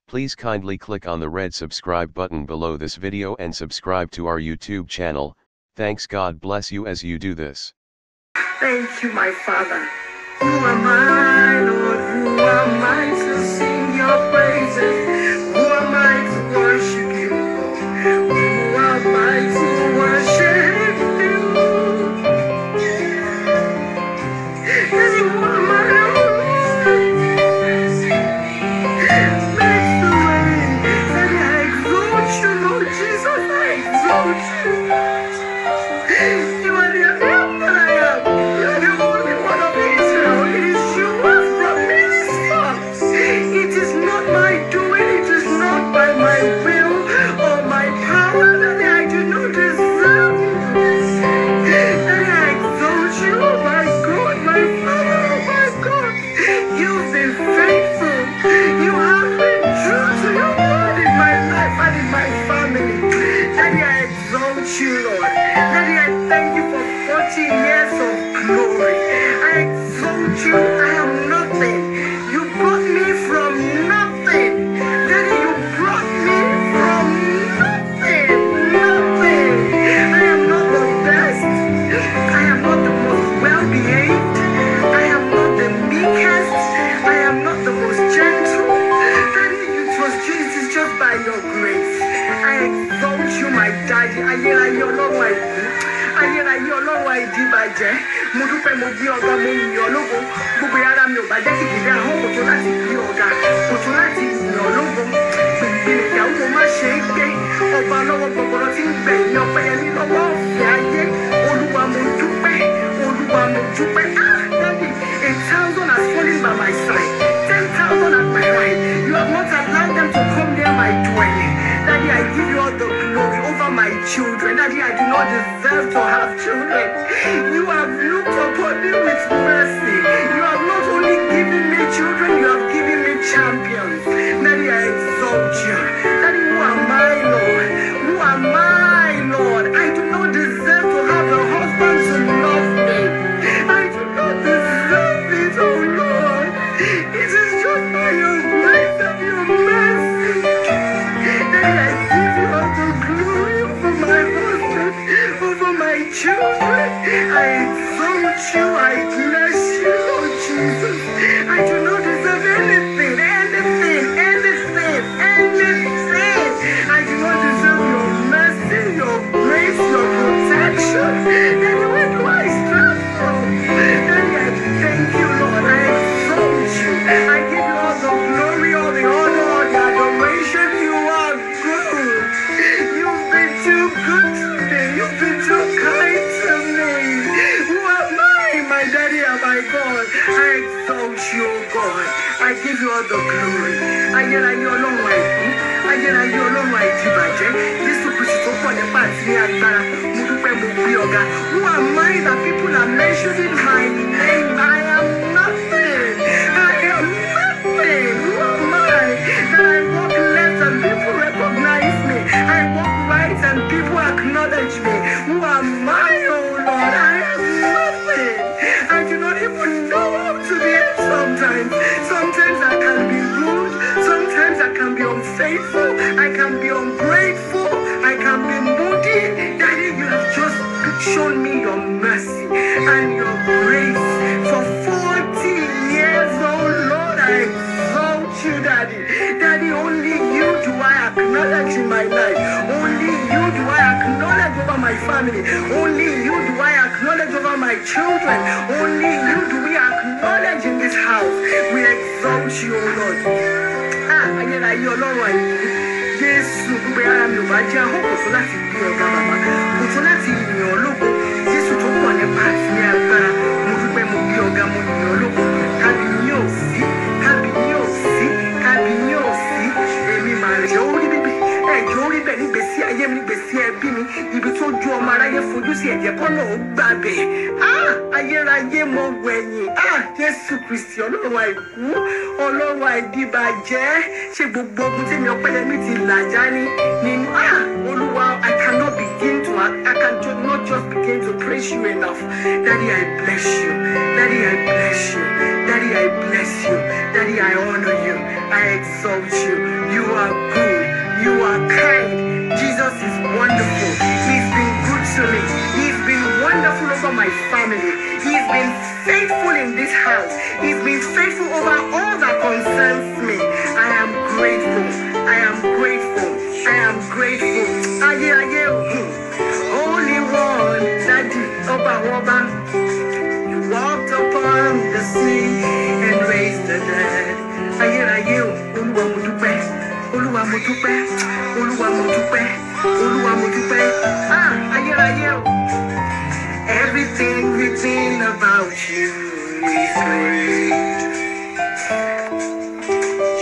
Please kindly click on the red subscribe button below this video and subscribe to our YouTube channel. Thanks. God bless you as you do this. Thank you, my Father. Who am I, Lord? Who am I to sing your praises? Who am I to worship you, Lord? Who am I to worship you? Yes, who am I, Lord? Make the way that I exalt you, Lord Jesus. I exalt you. You are the I am that I am. You are the only one of Israel. It is you who have brought me this far. It is not my doing. It is not by my will or my power that I do not deserve you. That I exalt you, oh my God, my Father, oh my God. You've been faithful. You have been true to your word in my life and in my family. Daddy, I exalt you, Lord. Daddy, I thank you for 40 years of glory. I exalt you. I am nothing. You brought me from nothing. Daddy, you brought me from nothing. Nothing. I am not the best. I am not the most well-behaved. I am not the meekest. I am not the most gentle. Daddy, it is just by your grace. I exalt you, my daddy. Ayérayé Ọlọ́run àìkú. Ayérayé Ọlọ́run àìdíbàjẹ́. Mo dúpẹ́ mo gbé ọ̀gá mo yìn ọ́ lógo. Gbogbo ara mi ò bá jẹ́ kìkìdí ahọ́n kò tó láti gbé ọ̀gá. Kò tó láti yìn ọ́ lógo. Gbèǹgbè ìyàwó mo má ṣe é gbé. Ọba lọ́wọ́ gbọ̀gbọ̀rọ̀ tí ń gbẹ̀yìn Ọpẹ́yẹmí lọ́wọ́ ọ̀fẹ́ ayé. Olúwa mo dúpẹ́. Olúwa mo dúpẹ́. Ah, daddy, 1,000 has fallen by my side. 10,000 at my right. You have not allowed them to come near my dwelling. Daddy, I give you all the glory over my children. Daddy, I do not deserve to have children. You have looked upon me with mercy. You have not only given me children, you have given me champions. Daddy, I exalt you. Daddy, who am I, Lord? Who am I, Lord? I do not deserve to have a husband to love me. I do not deserve it, oh Lord. It is just by your grace and your mercy. Daddy, I give you all the glory over my husband, over my children. I exalt you, I bless you, Lord Jesus. I do not deserve anything, anything, anything, anything. I do not deserve your mercy, your grace, your protection. Daddy, where do I start from? Daddy, I thank you, Lord. I exalt you. I give you all the glory, all the honor, all the adoration. You are good. You've been too good to me. You've been too kind to me. Who am I, my daddy and my God? I exalt you, oh God. I give you all the glory. Ayérayé Ọlọ́run àìkú. Ayérayé Ọlọ́run àìdíbàjẹ́. Jésù Kristi tó pọ̀ nípa àti ní agbára. Mo dúpẹ́ mo gbé ọ̀gá. Who am I that people are mentioning my name? I am nothing. I am nothing. Who am I that I walk left and people recognize me? I walk right and people acknowledge me. Who am I, oh Lord? I am nothing. I do not even know how to behave sometimes. Sometimes I can be rude. Sometimes I can be unfaithful. I can be ungrateful. I can be moody. Daddy, you have just shown me your mercy and your grace for 40 years, oh Lord. I exalt you, Daddy. Daddy, only you do I acknowledge in my life. Only you do I acknowledge over my family. Only you do I acknowledge over my children. Only you do we acknowledge in this house. We exalt you, oh Lord. Ah, ayérayé Ọlọ́run àìkú. Jésù, gbogbo ara mi ò bá jẹ́ ahọ́n kò tó láti gbé ọ̀gá bàbá. Kò tó láti yìn ọ́ lógo. Jésù tó pọ̀ nípa àti ní agbára. Mo dúpẹ́ mo gbé ọ̀gá mo yìn ọ́ lógo. Kábíyín ò sí, kábíyín ò sí, kábíyín ò sí. Èmi màá jẹ́ orí bíbí. Ẹ̀jẹ̀ orí bẹ̀ nígbèsí ayé mi nígbèsí ẹbí mi. Ibi tó ju ọmọ aráyé fojú sí ẹ̀jẹ̀ kọ́ náà ó gbà bẹ̀. Ah! Ayérayé mo wẹ̀yìn. Ah! Jésù Kristi Ọlọ́run àìkú. Ọlọ́run àìdíbàjẹ́. Ṣé gbogbo ogun tí mi Ọpẹ́yẹmí ti làjá ní nínú. Ah! Olúwa, I cannot begin to not just begin to praise you enough. Daddy, I bless you. Daddy, I bless you. Daddy, I bless you. Daddy, I honor you. I exalt exalt you. You are good. You are kind. Jesus is wonderful. He's been good to me. He's been wonderful over my family. He's been faithful in this house. He's been faithful over all that concerns me. I am grateful. I am grateful. I am grateful. Holy One, Daddy, Oba. You walked upon the sea and raised the dead. Olúwa mo dúpẹ́, Olúwa mo dúpẹ́, Olúwa mo dúpẹ́, Olúwa mo dúpẹ́. Ayérayé o. Everything written about you is great.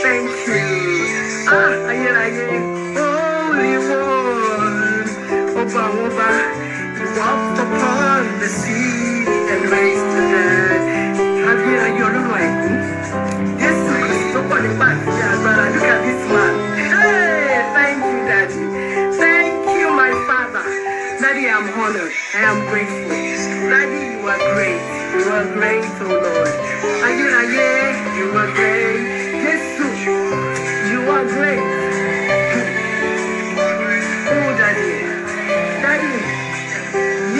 Thank you. Ayérayé, Holy One, Oba. You walked upon the sea and raised the dead. Ayérayé Ọlọ́run àìkú. Jésù Kristo pọ̀ nípa àti agbára. Look at this man. Hey, thank you, Daddy. Thank you, my Father. Daddy, I'm honored. I am grateful. Daddy, you are great. You are great, oh Lord. Ayérayé, you are great. Jesus, you are great. Oh, Daddy. Daddy,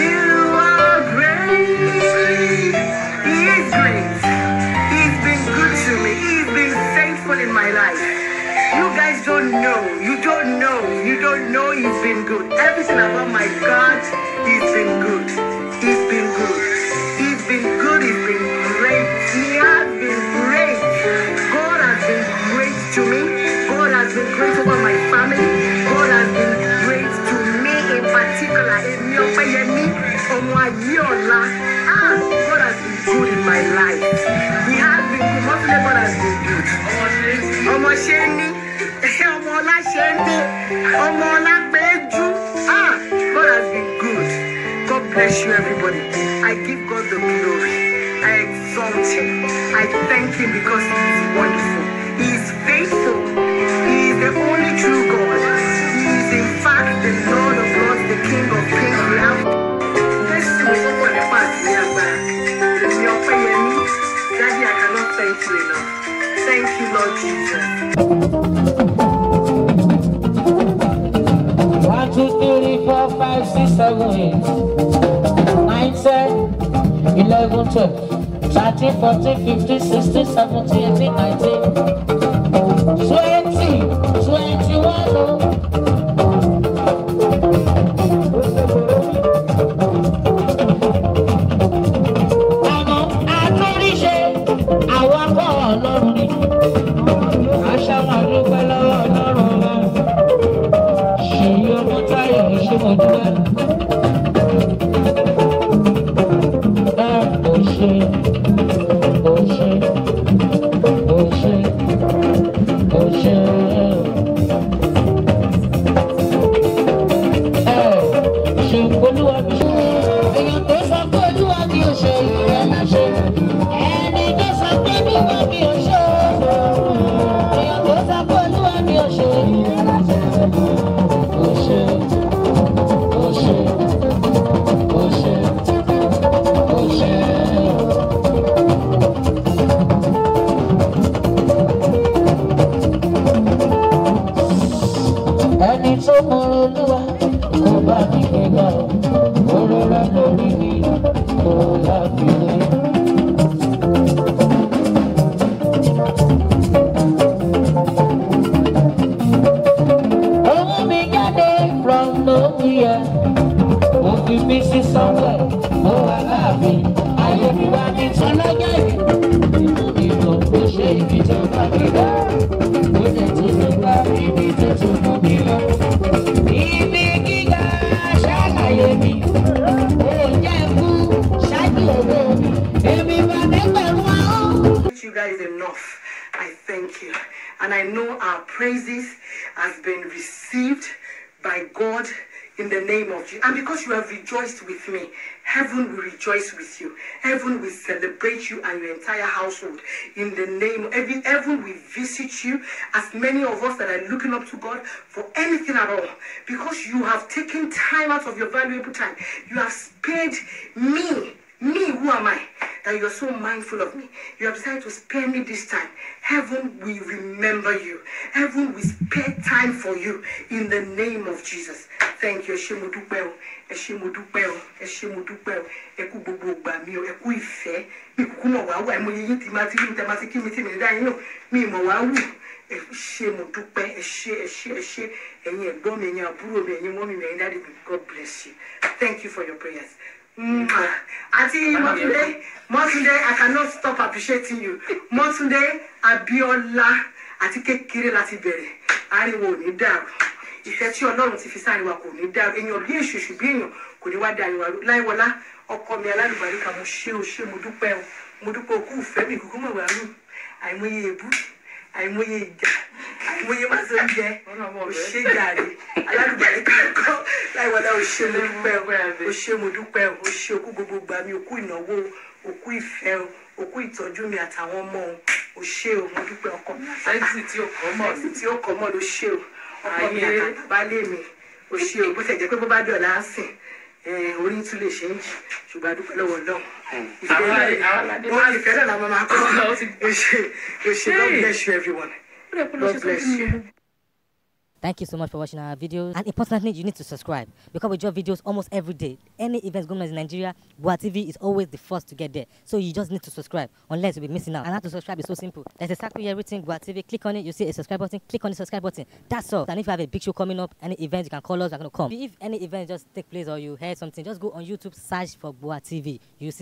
you are great. He is great. He's been good to me. He's been faithful in my life. You guys don't know. You don't know. You don't know he's been good. Everything about my God, he's been good. He's been good. He's been good. He's been great. He has been great. God has been great to me. God has been great over my family. God has been great to me in particular. Opeyemi Aiyeola. God has been good in my life. He has been good. Mostly God has been good. Ọmọ Sheni, ọmọ Ọlá Sheni, ọmọ Ọlá Peju. God has been good. God bless you, everybody. I give God the glory. I exalt him. I thank him because he is wonderful. He is faithful. He is the only true God. He is in fact the Lord of Lords, the King of Kings. We have Daddy, I cannot thank you enough. Thank you, Lord Jesus. 1, 2, 3, 4, 5, 6, 7, 8, 9, 10, 11, 12, 13, 14, 15, 16, 17, 18, 19, 20, 21. You guys enough. I thank you. And I know our praises has been received by God in the name of Jesus. And because you have rejoiced with me, heaven will rejoice with you. Heaven will celebrate you and your entire household. In the name of heaven will visit you, as many of us that are looking up to God for anything at all. Because you have taken time out of your valuable time. You have spared me. Me, who am I? that you're so mindful of me. You have decided to spare me this time. Heaven will remember you. Heaven will spare time for you in the name of Jesus. Thank you. Eshemodupeo, Eshemodupeo, Eshemodupeo, Eku gbogbo gba mi o, Eku ìfẹ́, mi kuku mo wa wa, mo yin ti ma ti ki mi ti mi da yin no, mi mo wa wu. Eshemodupẹ́, eshe, ẹ̀yin ẹ̀gbọ́n mi, ẹ̀yin àbúrò mi, ẹ̀yin mọ́mì mi, ẹ̀yin daddy mi. God bless you. Thank you for your prayers. Auntie Motunde, I cannot stop appreciating you. Motunde Aiyeola, àti kékeré láti bẹ̀rẹ̀, ariwo ò ní dàrú. Ìfẹ́ tí Ọlọ́run ti fi sáàrin wa kò ní dàrú. Èèyàn bí èṣù bí èèyàn kò ní wá dàrú wa. Láìwọlá, ọkọ mi alálùbáríkà, mo ṣé mo dúpẹ́ o. Mo dúpẹ́ òkú ìfẹ́ mi kúkú mọ̀ wá rú. Àìmọye èébú, àìmọye ìjà, àìmọye má so jẹ. O ṣé jàre. Alálùbáríkà kọ́. Láìwọlá o ṣé mo dúpẹ́ o. O ṣé mo dúpẹ́ o. O ṣé òkú gbogbo gbà mí, òkú ìnáwó, òkú ìfẹ́ o, òkú ìtọ́jú mi àtàwọn ọmọ o. O ṣé o, mo dúpẹ́ ọkọ mi. Sẹ́ńtì tí ó kọ́ mọ́ ló ṣé o. Ọkọ mi àtàbálẹ̀ mi ò ṣe o bó ṣe jẹ́ pé bó bá dọ̀la á sìn orí tún lè ṣe ń jì ṣùgbọ́n adúpẹ́ lọ́wọ́ Ọlọ́run ìfẹ́ náà la máa kọ́ o ṣe God bless you everyone. God bless you. Thank you so much for watching our videos. And importantly, you need to subscribe because we drop videos almost every day. Any events going on in Nigeria, Bua TV is always the first to get there. So you just need to subscribe unless you'll be missing out. And how to subscribe is so simple. There's a circle here written Bua TV. Click on it, you see a subscribe button. Click on the subscribe button. That's all. And if you have a big show coming up, any events, you can call us. We're going to come. If any event just take place or you heard something, just go on YouTube, search for Bua TV. You see